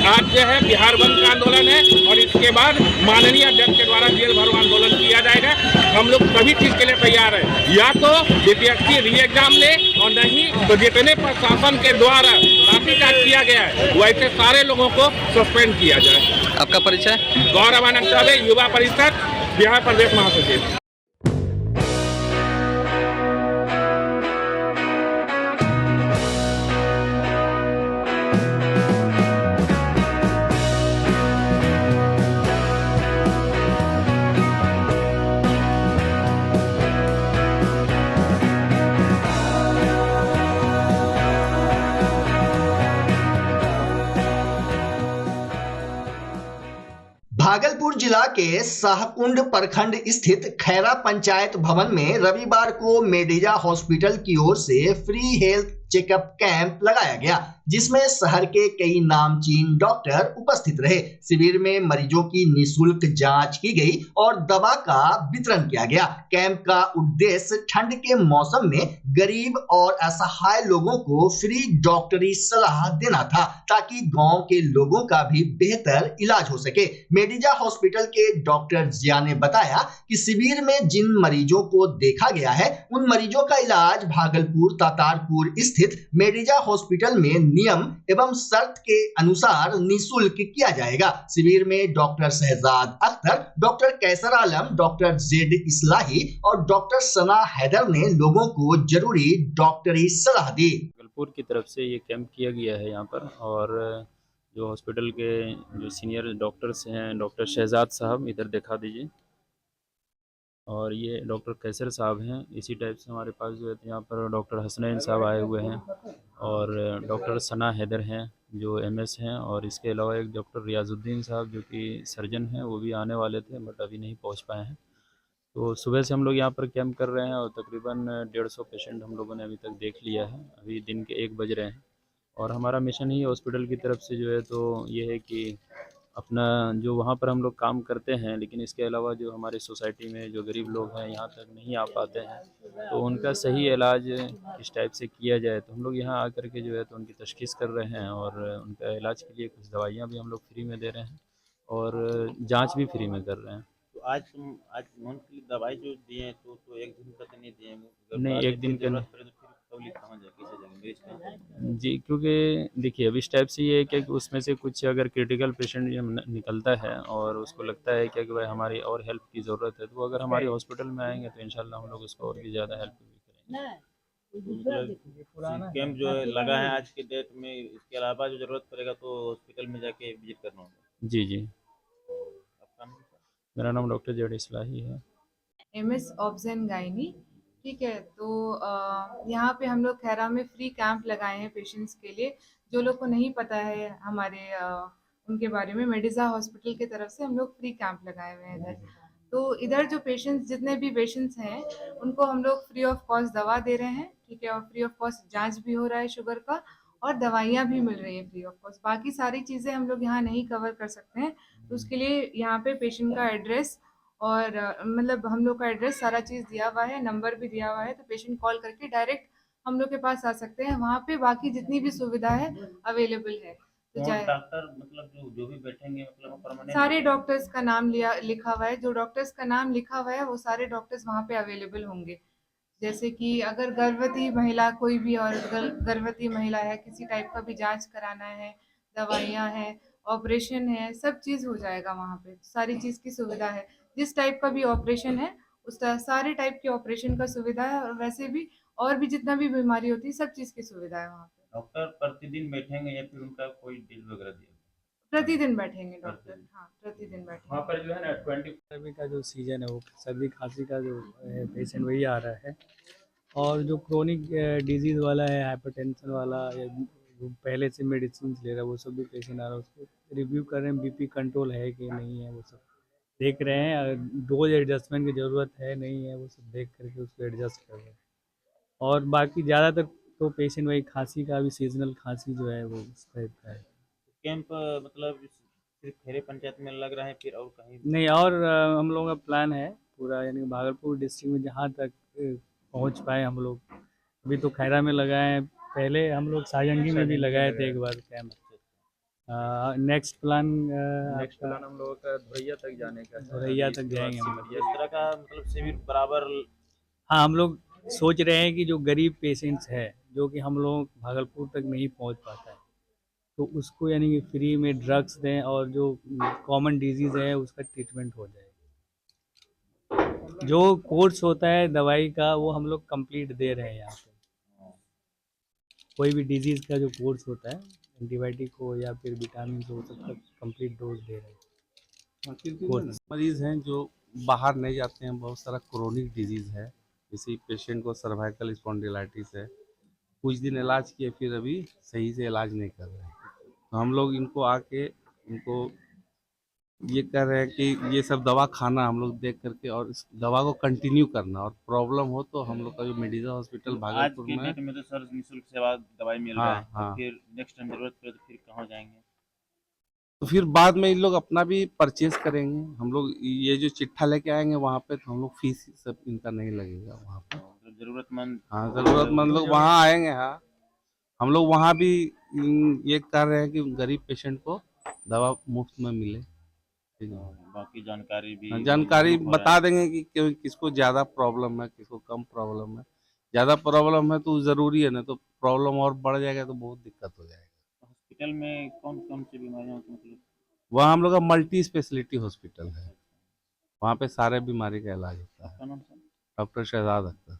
Speaker 12: आज जो है बिहार बंद का आंदोलन है और इसके बाद माननीय अध्यक्ष के द्वारा जेल भरो आंदोलन किया जाएगा। हम लोग सभी चीज के लिए तैयार है, या तो बीपीएससी री एग्जाम ले और नहीं तो जितने प्रशासन के द्वारा लाठीचार्ज किया गया है वैसे सारे लोगों को सस्पेंड किया जाए।
Speaker 13: आपका परिचय?
Speaker 12: गौरवानंद चौबे, युवा परिषद, बिहार प्रदेश महासचिव।
Speaker 1: भागलपुर जिला के शाहकुंड प्रखंड स्थित खैरा पंचायत भवन में रविवार को मेडिजा हॉस्पिटल की ओर से फ्री हेल्थ चेकअप कैंप लगाया गया, जिसमें शहर के कई नामचीन डॉक्टर उपस्थित रहे। शिविर में मरीजों की निःशुल्क जांच की गई और दवा का वितरण किया गया। कैंप का उद्देश्य ठंड के मौसम में गरीब और असहाय लोगों को फ्री डॉक्टरी सलाह देना था, ताकि गांव के लोगों का भी बेहतर इलाज हो सके। मेडिजा हॉस्पिटल के डॉक्टर जिया ने बताया कि शिविर में जिन मरीजों को देखा गया है उन मरीजों का इलाज भागलपुर तातारपुर स्थित मेडिजा हॉस्पिटल में नियम एवं शर्त के अनुसार निःशुल्क किया जाएगा। शिविर में डॉक्टर शहजाद अख्तर, डॉक्टर कैसर आलम, डॉक्टर जेड इस्लाही और डॉक्टर सना हैदर ने लोगों को जरूरी डॉक्टरी सलाह दी।
Speaker 14: भागलपुर की तरफ से ये कैंप किया गया है यहाँ पर, और जो हॉस्पिटल के जो सीनियर डॉक्टर्स हैं, डॉक्टर शहजाद साहब इधर दिखा दीजिए, और ये डॉक्टर कैसर साहब हैं। इसी टाइप से हमारे पास जो है यहाँ पर डॉक्टर हसनैन साहब आए हुए हैं, और डॉक्टर सना हैदर हैं जो एमएस हैं, और इसके अलावा एक डॉक्टर रियाजुद्दीन साहब जो कि सर्जन हैं, वो भी आने वाले थे बट अभी नहीं पहुंच पाए हैं। तो सुबह से हम लोग यहाँ पर कैंप कर रहे हैं और तकरीबन 150 पेशेंट हम लोगों ने अभी तक देख लिया है। अभी दिन के 1 बज रहे हैं और हमारा मिशन ही हॉस्पिटल की तरफ से जो है तो ये है कि अपना जो वहाँ पर हम लोग काम करते हैं, लेकिन इसके अलावा जो हमारी सोसाइटी में जो गरीब लोग हैं यहाँ तक नहीं आ पाते हैं, तो उनका सही इलाज किस टाइप से किया जाए, तो हम लोग यहाँ आकर के जो है तो उनकी तशख़ीस कर रहे हैं और उनका इलाज के लिए कुछ दवाइयाँ भी हम लोग फ्री में दे रहे हैं और जांच भी फ्री में कर रहे हैं।
Speaker 6: तो आज मंथली दवाई जो दिए हैं तो एक दिन तक नहीं दिए?
Speaker 14: नहीं, एक दिन का
Speaker 6: नहीं
Speaker 14: जी, क्योंकि देखिए अब इस टाइप से ये है कि उसमें से कुछ अगर क्रिटिकल पेशेंट निकलता है और उसको लगता है कि भाई हमारी और हेल्प की ज़रूरत है, तो अगर हमारे हॉस्पिटल में आएंगे तो इंशाल्लाह हम लोग उसको और भी ज़्यादा हेल्प भी करेंगे।
Speaker 6: कैंप जो है लगा है आज के डेट में, इसके अलावा जो ज़रूरत पड़ेगा तो हॉस्पिटल में जाके विजिट करना होगा।
Speaker 14: जी जी, मेरा नाम डॉक्टर जेड इस्लाही है,
Speaker 15: MS ऑब्ज़न गायनी। ठीक है, तो यहाँ पे हम लोग खैरा में फ्री कैंप लगाए हैं पेशेंट्स के लिए। जो लोग को नहीं पता है हमारे उनके बारे में, मेडिजा हॉस्पिटल की तरफ से हम लोग फ्री कैंप लगाए हुए हैं इधर। तो इधर जो पेशेंट्स जितने भी पेशेंट्स हैं उनको हम लोग फ्री ऑफ कॉस्ट दवा दे रहे हैं, ठीक है, और फ्री ऑफ कॉस्ट जांच भी हो रहा है शुगर का, और दवाइयाँ भी मिल रही है फ्री ऑफ कॉस्ट। बाकी सारी चीज़ें हम लोग यहाँ नहीं कवर कर सकते हैं, तो उसके लिए यहाँ पे पेशेंट का एड्रेस और मतलब हम लोग का एड्रेस सारा चीज़ दिया हुआ है, नंबर भी दिया हुआ है, तो पेशेंट कॉल करके डायरेक्ट हम लोग के पास आ सकते हैं। वहाँ पे बाकी जितनी भी सुविधा है अवेलेबल है। तो चाहे
Speaker 6: डॉक्टर मतलब जो भी बैठेंगे मतलब परमानेंट
Speaker 15: सारे डॉक्टर्स का नाम लिखा हुआ है, जो डॉक्टर्स का नाम लिखा हुआ है वो सारे डॉक्टर्स वहाँ पे अवेलेबल होंगे। जैसे कि अगर गर्भवती महिला, कोई भी और गर्भवती महिला है, किसी टाइप का भी जांच कराना है, दवाइयाँ हैं, ऑपरेशन है, सब चीज़ हो जाएगा वहाँ पे। सारी चीज़ की सुविधा है, जिस टाइप का भी ऑपरेशन है उस सारे टाइप के ऑपरेशन का सुविधा है, और वैसे भी और भी जितना भी बीमारी होती है सब चीज़ की सुविधा है वहाँ पे।
Speaker 6: डॉक्टर प्रतिदिन बैठेंगे या फिर उनका कोई डील वगैरह दिया?
Speaker 15: प्रतिदिन बैठेंगे डॉक्टर, हाँ प्रतिदिन बैठेंगे।
Speaker 6: वहाँ पर जो है ना
Speaker 16: 20 का जो सीजन है वो सर्दी खांसी का जो पेशेंट वही आ रहा है, और जो क्रोनिक डिजीज़ वाला है, हाइपरटेंशन वाला या पहले से मेडिसिन ले रहा है, वो सब भी पेशेंट आ रहा है। उसको रिव्यू कर रहे हैं, बीपी कंट्रोल है कि नहीं है वो सब देख रहे हैं। डोज एडजस्टमेंट की ज़रूरत है नहीं है वो सब देख करके उसको एडजस्ट कर रहे हैं। और बाकी ज़्यादातर तो पेशेंट वही खांसी का भी, सीजनल खांसी जो है वो इस टाइप का है।
Speaker 6: कैंप मतलब सिर्फ खैरे पंचायत में लग रहा है फिर और कहीं
Speaker 16: नहीं? और हम लोगों का प्लान है पूरा, यानी भागलपुर डिस्ट्रिक्ट में जहाँ तक पहुँच पाए हम लोग अभी तो खैरा में लगाए हैं, पहले हम लोग साजंगी में भी लगाए थे एक बार कैंप। नेक्स्ट प्लान
Speaker 14: हम लोगों का धोरैया तक जाने का है।
Speaker 16: धोरैया तक जाएंगे हम लोग।
Speaker 14: इस तरह का मतलब शिविर बराबर।
Speaker 16: हाँ, हम लोग सोच रहे हैं कि जो गरीब पेशेंट्स है, जो कि हम लोग भागलपुर तक नहीं पहुंच पाता है, तो उसको यानी कि फ्री में ड्रग्स दें और जो कॉमन डिजीज़ है उसका ट्रीटमेंट हो जाए। जो कोर्स होता है दवाई का वो हम लोग कंप्लीट दे रहे हैं यहाँ पे। कोई भी डिजीज़ का जो कोर्स होता है, एंटीबायोटिक हो या फिर विटामिन हो, सबका कंप्लीट डोज दे रहे हैं।
Speaker 13: मरीज़ हैं जो बाहर नहीं जाते हैं, बहुत सारा क्रोनिक डिजीज़ है, किसी पेशेंट को सर्वाइकल स्पॉन्डिलाइटिस है, कुछ दिन इलाज किए फिर अभी सही से इलाज नहीं कर रहे हैं। तो हम लोग इनको आके इनको ये कह रहे हैं कि ये सब दवा खाना हम लोग देख करके और इस दवा को कंटिन्यू करना, और प्रॉब्लम हो तो हम लोग का जो मेडिजा हॉस्पिटल भागलपुर में
Speaker 6: आज के डेट में तो सर निःशुल्क सेवा दवाई मिल रहा है।
Speaker 13: हाँ।
Speaker 6: फिर नेक्स्ट टाइम जरूरत पड़े तो फिर कहाँ जाएंगे?
Speaker 13: तो फिर बाद में इन लोग अपना भी परचेज करेंगे। हम लोग ये जो चिट्ठा लेके आएंगे वहाँ पे, तो हम लोग फीस सब इनका नहीं लगेगा वहाँ पे।
Speaker 6: जरूरतमंद,
Speaker 13: हाँ, जरूरतमंद लोग वहाँ आएंगे। हाँ, हम लोग वहाँ भी ये कर रहे हैं कि गरीब पेशेंट को दवा मुफ्त में मिले।
Speaker 6: बाकी जानकारी भी
Speaker 13: जानकारी बता देंगे कि किसको ज़्यादा प्रॉब्लम है, किसको कम प्रॉब्लम है। ज़्यादा प्रॉब्लम है तो ज़रूरी है, ना तो प्रॉब्लम और बढ़ जाएगा तो बहुत दिक्कत हो जाएगा।
Speaker 6: हॉस्पिटल में कौन कौन सी बीमारियाँ होती हैं? मतलब
Speaker 13: वहाँ हम लोग का मल्टी स्पेशलिटी हॉस्पिटल है, वहाँ पे सारे बीमारी का इलाज होता है। डॉक्टर शहजाद अख्तर।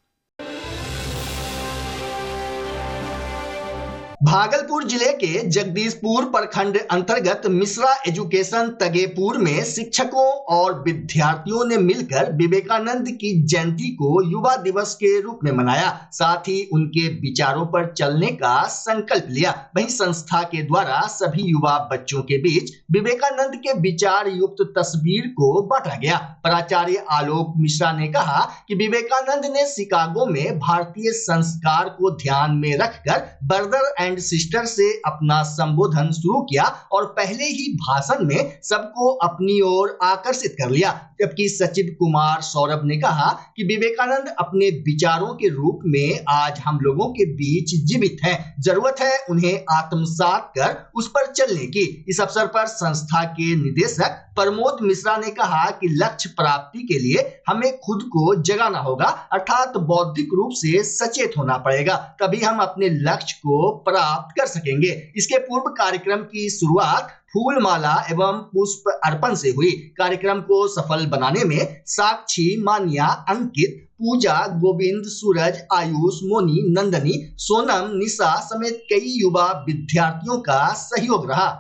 Speaker 1: भागलपुर जिले के जगदीशपुर प्रखंड अंतर्गत मिश्रा एजुकेशन तगेपुर में शिक्षकों और विद्यार्थियों ने मिलकर विवेकानंद की जयंती को युवा दिवस के रूप में मनाया। साथ ही उनके विचारों पर चलने का संकल्प लिया। वहीं संस्था के द्वारा सभी युवा बच्चों के बीच विवेकानंद के विचार युक्त तस्वीर को बांटा गया। प्राचार्य आलोक मिश्रा ने कहा कि विवेकानंद ने शिकागो में भारतीय संस्कार को ध्यान में रखकर ब्रदर एंड सिस्टर से अपना संबोधन शुरू किया और पहले ही भाषण में सबको अपनी ओर आकर्षित कर लिया। जबकि सचिव कुमार सौरभ ने कहा कि विवेकानंद अपने विचारों के रूप में आज हम लोगों के बीच जीवित हैं। जरूरत है उन्हें आत्मसात कर उस पर चलने की। इस अवसर पर संस्था के निदेशक प्रमोद मिश्रा ने कहा कि लक्ष्य प्राप्ति के लिए हमें खुद को जगाना होगा, अर्थात बौद्धिक रूप से सचेत होना पड़ेगा, तभी हम अपने लक्ष्य को प्राप्त कर सकेंगे। इसके पूर्व कार्यक्रम की शुरुआत फूल माला एवं पुष्प अर्पण से हुई। कार्यक्रम को सफल बनाने में साक्षी, मानिया, अंकित, पूजा, गोविंद, सूरज, आयुष, मोनी, नंदनी, सोनम, निशा समेत कई युवा विद्यार्थियों का सहयोग रहा।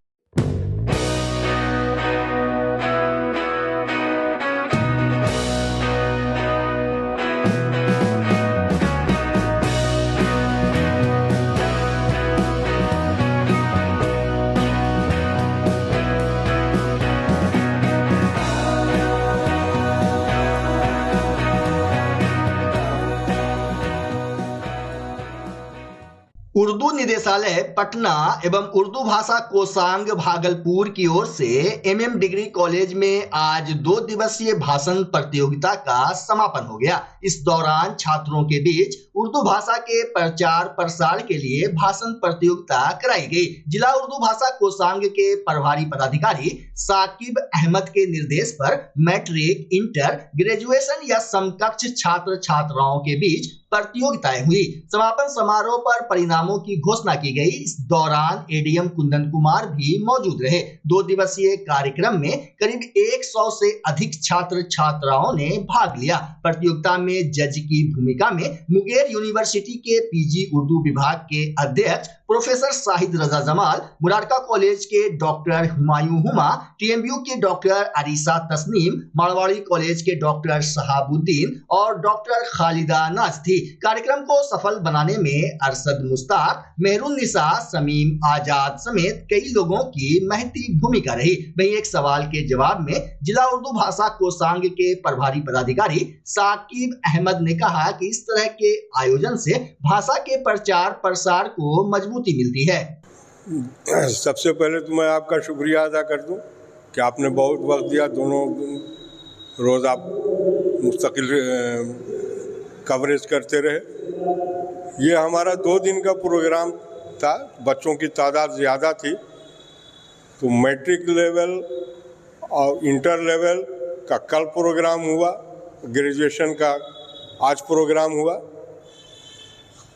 Speaker 1: उर्दू निदेशालय पटना एवं उर्दू भाषा कोषांग भागलपुर की ओर से एमएम डिग्री कॉलेज में आज 2 दिवसीय भाषण प्रतियोगिता का समापन हो गया। इस दौरान छात्रों के बीच उर्दू भाषा के प्रचार प्रसार के लिए भाषण प्रतियोगिता कराई गई। जिला उर्दू भाषा कोषांग के प्रभारी पदाधिकारी साकिब अहमद के निर्देश पर मैट्रिक, इंटर, ग्रेजुएशन या समकक्ष छात्र छात्राओं के बीच प्रतियोगिताएं हुई। समापन समारोह पर परिणामों की घोषणा की गई। इस दौरान एडीएम कुंदन कुमार भी मौजूद रहे। 2 दिवसीय कार्यक्रम में करीब 100 से अधिक छात्र छात्राओं ने भाग लिया। प्रतियोगिता में जज की भूमिका में मुंगेर यूनिवर्सिटी के पीजी उर्दू विभाग के अध्यक्ष प्रोफेसर शाहिद रजा जमाल, मुरारका कॉलेज के डॉक्टर हुमायूं हुमा, टीएमयू के डॉक्टर अरीसा तस्नीम, मारवाड़ी कॉलेज के डॉक्टर शहाबुद्दीन और डॉक्टर खालिदा नाज थी। कार्यक्रम को सफल बनाने में अरशद मुश्ताक, मेहरून निसा, समीम आजाद समेत कई लोगों की महती भूमिका रही। वहीं एक सवाल के जवाब में जिला उर्दू भाषा कोषांग के प्रभारी पदाधिकारी साकिब अहमद ने कहा कि इस तरह के आयोजन से भाषा के प्रचार प्रसार को मजबूती मिलती है।
Speaker 11: सबसे पहले तो मैं आपका शुक्रिया अदा कर दूं कि आपने बहुत वक्त दिया। दोनों रोज आप मुस्तकिल कवरेज करते रहे। ये हमारा 2 दिन का प्रोग्राम था। बच्चों की तादाद ज़्यादा थी, तो मैट्रिक लेवल और इंटर लेवल का कल प्रोग्राम हुआ, ग्रेजुएशन का आज प्रोग्राम हुआ।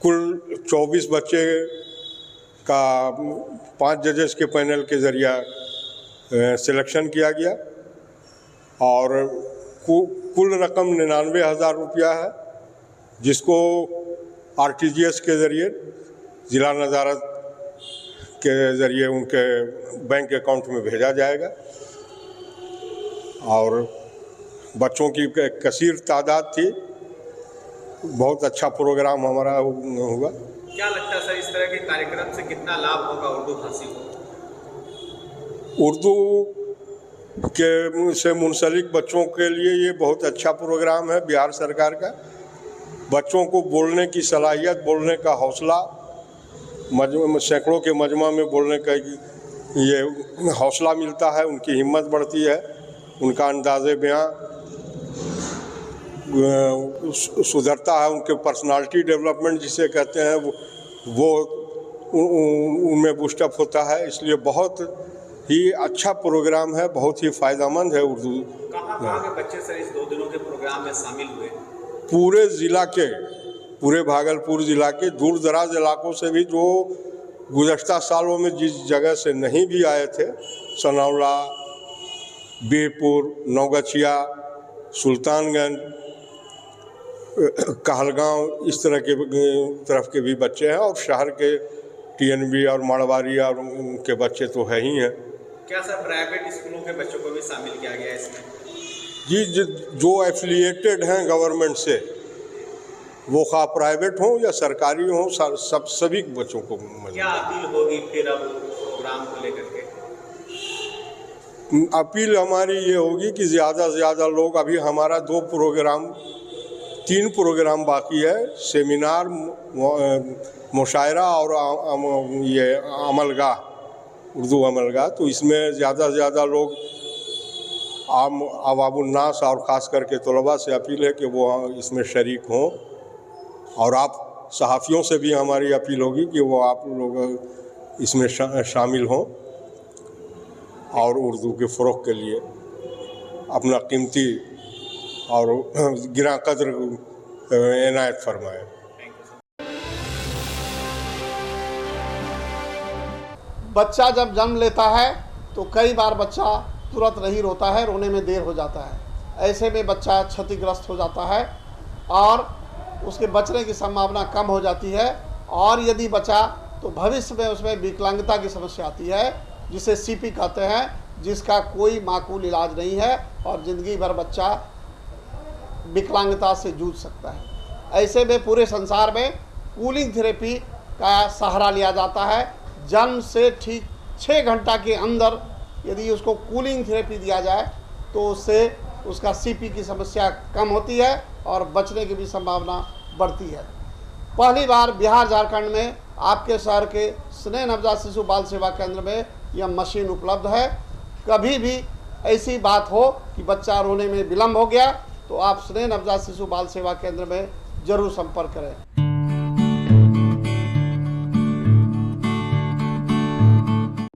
Speaker 11: कुल 24 बच्चे का 5 जजेस के पैनल के ज़रिए सिलेक्शन किया गया और कुल रकम 99,000 रुपया है, जिसको RTGS के ज़रिए ज़िला नज़ारत के ज़रिए उनके बैंक अकाउंट में भेजा जाएगा। और बच्चों की कसीर तादाद थी। बहुत अच्छा प्रोग्राम हमारा हुआ।
Speaker 10: क्या लगता है सर, इस तरह के कार्यक्रम से कितना लाभ होगा उर्दू भाषी को?
Speaker 11: उर्दू के से मुंसलिक बच्चों के लिए ये बहुत अच्छा प्रोग्राम है बिहार सरकार का। बच्चों को बोलने की सलाहियत, बोलने का हौसला, सैकड़ों के मजमा में बोलने का ये हौसला मिलता है, उनकी हिम्मत बढ़ती है, उनका अंदाज़े बयां सुधरता है, उनके पर्सनालिटी डेवलपमेंट जिसे कहते हैं वो उनमें बूस्टअप होता है। इसलिए बहुत ही अच्छा प्रोग्राम है, बहुत ही फ़ायदेमंद है उर्दू।
Speaker 10: कहाँ के बच्चे सर इस 2 दिनों के प्रोग्राम में शामिल हुए?
Speaker 11: पूरे ज़िला के, पूरे भागलपुर ज़िला के दूर दराज इलाकों से भी, जो गुज़श्ता सालों में जिस जगह से नहीं भी आए थे, सनौला, बीरपुर, नौगछिया, सुल्तानगंज, कहलगांव, इस तरह के तरफ के भी बच्चे हैं और शहर के TNB और मारवाड़ी और उनके बच्चे तो है ही हैं।
Speaker 10: क्या सर प्राइवेट स्कूलों के बच्चों को भी शामिल किया गया है इसमें?
Speaker 11: जी, जो एफिलिएटेड हैं गवर्नमेंट से, वो खा प्राइवेट हों या सरकारी हों, सभी बच्चों को
Speaker 10: क्या अपील होगी फिर अब प्रोग्राम को लेकर के?
Speaker 11: अपील हमारी ये होगी कि ज़्यादा से ज़्यादा लोग, अभी हमारा 3 प्रोग्राम बाकी है, सेमिनार, मुशायरा और ये अमलगाह, उर्दू अमलगाह। तो इसमें ज़्यादा से ज़्यादा लोग, आम अवामुन्नास और ख़ास करके तलबा से अपील है कि वो इसमें शरीक हों। और आप सहाफ़ियों से भी हमारी अपील होगी कि वो आप लोग इसमें शामिल हों और उर्दू के फ़रोग़ के लिए अपना कीमती और गिरा कदर इनायत फरमाएं।
Speaker 17: बच्चा जब जन्म लेता है तो कई बार बच्चा तुरंत नहीं रोता है, रोने में देर हो जाता है। ऐसे में बच्चा क्षतिग्रस्त हो जाता है और उसके बचने की संभावना कम हो जाती है। और यदि बचा तो भविष्य में उसमें विकलांगता की समस्या आती है, जिसे CP कहते हैं, जिसका कोई माकूल इलाज नहीं है और ज़िंदगी भर बच्चा विकलांगता से जूझ सकता है। ऐसे में पूरे संसार में कूलिंग थेरेपी का सहारा लिया जाता है। जन्म से ठीक 6 घंटा के अंदर यदि उसको कूलिंग थेरेपी दिया जाए तो उससे उसका CP की समस्या कम होती है और बचने की भी संभावना बढ़ती है। पहली बार बिहार झारखंड में आपके शहर के स्नेह नवजात शिशु बाल सेवा केंद्र में यह मशीन उपलब्ध है। कभी भी ऐसी बात हो कि बच्चा रोने में विलम्ब हो गया तो आप स्नेह नवजात शिशु बाल सेवा केंद्र में जरूर संपर्क करें।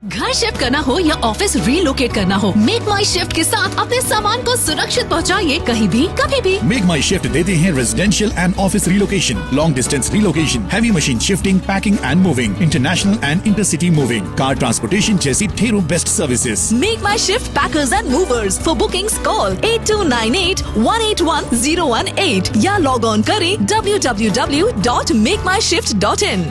Speaker 18: घर शिफ्ट करना हो या ऑफिस रीलोकेट करना हो, मेक माई शिफ्ट के साथ अपने सामान को सुरक्षित पहुंचाइए कहीं भी कभी भी।
Speaker 19: मेक माई शिफ्ट देते हैं residential and office relocation, long distance relocation, heavy machine shifting, packing and moving, international and intercity moving, car transportation जैसी ढेरों best services.
Speaker 18: Make my shift packers and movers. For bookings call 8298-181-018 या log on करें www.makemyshift.in।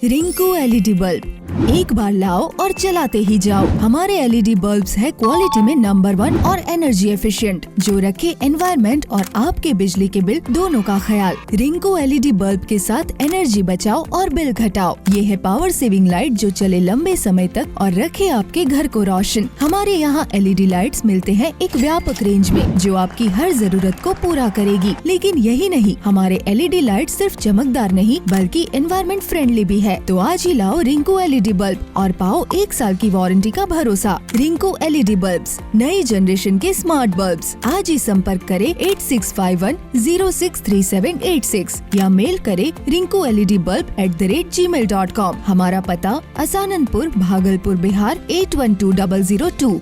Speaker 20: Rinku LED bulb, एक बार लाओ और चलाते ही जाओ। हमारे LED बल्ब्स है क्वालिटी में नंबर 1 और एनर्जी एफिशिएंट, जो रखे एनवायरनमेंट और आपके बिजली के बिल दोनों का ख्याल। रिंकू LED बल्ब के साथ एनर्जी बचाओ और बिल घटाओ। ये है पावर सेविंग लाइट जो चले लंबे समय तक और रखे आपके घर को रोशन। हमारे यहाँ LED लाइट्स मिलते हैं एक व्यापक रेंज में, जो आपकी हर जरूरत को पूरा करेगी। लेकिन यही नहीं, हमारे LED लाइट सिर्फ चमकदार नहीं बल्कि एनवायरनमेंट फ्रेंडली भी है। तो आज ही लाओ रिंकू LED LED बल्ब और पाओ 1 साल की वारंटी का भरोसा। रिंकू LED बल्ब्स, नई जनरेशन के स्मार्ट बल्ब्स। आज ही संपर्क करें 8651063786 या मेल करें rinkooledbulb@gmail.com। हमारा पता असाननपुर, भागलपुर, बिहार 812002।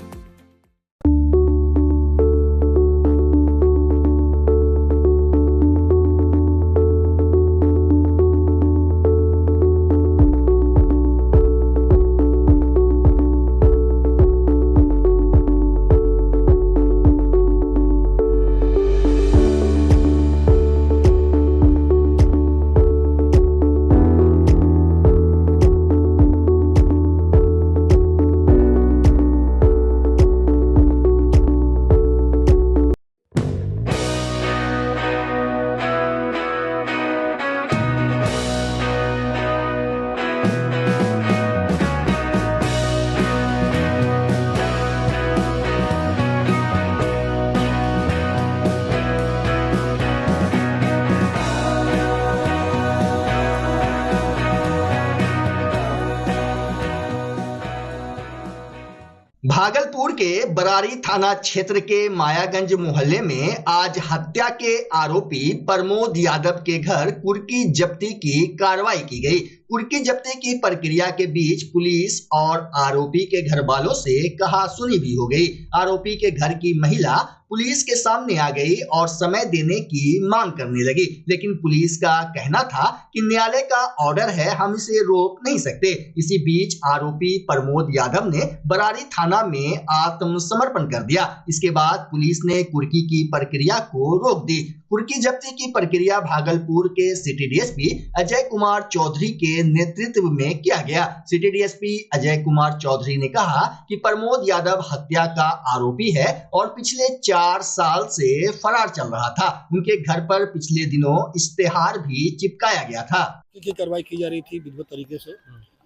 Speaker 1: भागलपुर के बरारी थाना क्षेत्र के मायागंज मोहल्ले में आज हत्या के आरोपी प्रमोद यादव के घर कुर्की जब्ती की कार्रवाई की गई। कुर्की जब्ती की प्रक्रिया के बीच पुलिस और आरोपी के घर वालों से कहासुनी भी हो गई। आरोपी के घर की महिला पुलिस के सामने आ गई और समय देने की मांग करने लगी, लेकिन पुलिस का कहना था कि न्यायालय का ऑर्डर है, हम इसे रोक नहीं सकते। इसी बीच आरोपी प्रमोद यादव ने बरारी थाना में आत्मसमर्पण कर दिया। इसके बाद पुलिस ने कुर्की की प्रक्रिया को रोक दी। कुर्की जब्ती की प्रक्रिया भागलपुर के सिटी डीएसपी अजय कुमार चौधरी के नेतृत्व में किया गया। सिटी डीएसपी अजय कुमार चौधरी ने कहा कि प्रमोद यादव हत्या का आरोपी है और पिछले 4 साल से फरार चल रहा था। उनके घर पर पिछले दिनों इश्तेहार भी चिपकाया गया था।
Speaker 21: की कार्रवाई की जा रही थी विधिवत तरीके से,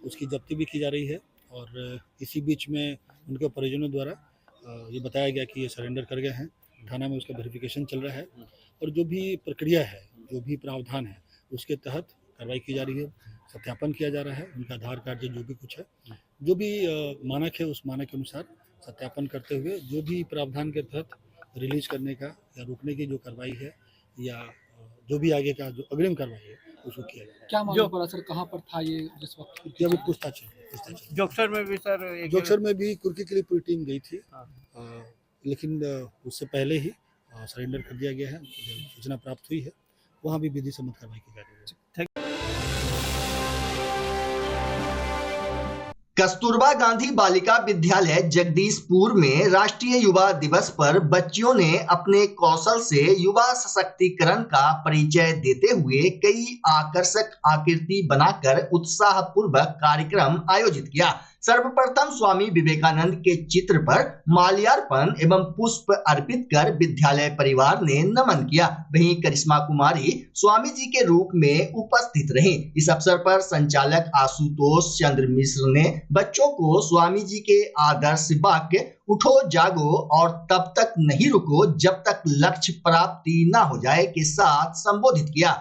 Speaker 21: उसकी जब्ती भी की जा रही है और इसी बीच में उनके परिजनों द्वारा ये बताया गया कि ये सरेंडर कर गए हैं। थाना में उसका वेरिफिकेशन चल रहा है और जो भी प्रक्रिया है, जो भी प्रावधान है, उसके तहत कार्रवाई की जा रही है। सत्यापन किया जा रहा है, उनका आधार कार्ड जो भी कुछ है, जो भी मानक है, उस मानक के अनुसार सत्यापन करते हुए जो भी प्रावधान के तहत रिलीज करने का या रोकने की जो कार्रवाई है या जो भी आगे का जो अग्रिम कार्रवाई है उसको किया जाएगा।
Speaker 22: क्या मालूम पड़ा सर, कहाँ पर था ये जिस वक्त?
Speaker 21: ये अभी पूछताछ है।
Speaker 22: जोगसर में भी सर,
Speaker 21: जोगसर में भी कुर्की के लिए पूरी टीम गई थी, लेकिन उससे पहले ही सरेंडर कर दिया गया है। सूचना प्राप्त हुई है, वहाँ भी विधि सम्मत कार्रवाई की जा रही है।
Speaker 1: कस्तूरबा गांधी बालिका विद्यालय जगदीशपुर में राष्ट्रीय युवा दिवस पर बच्चियों ने अपने कौशल से युवा सशक्तिकरण का परिचय देते हुए कई आकर्षक आकृति बनाकर उत्साहपूर्वक कार्यक्रम आयोजित किया। सर्वप्रथम स्वामी विवेकानंद के चित्र पर माल्यार्पण एवं पुष्प अर्पित कर विद्यालय परिवार ने नमन किया। वहीं करिश्मा कुमारी स्वामी जी के रूप में उपस्थित रहीं। इस अवसर पर संचालक आशुतोष चंद्र मिश्र ने बच्चों को स्वामी जी के आदर्श वाक्य उठो जागो और तब तक नहीं रुको जब तक लक्ष्य प्राप्ति न हो जाए के साथ संबोधित किया।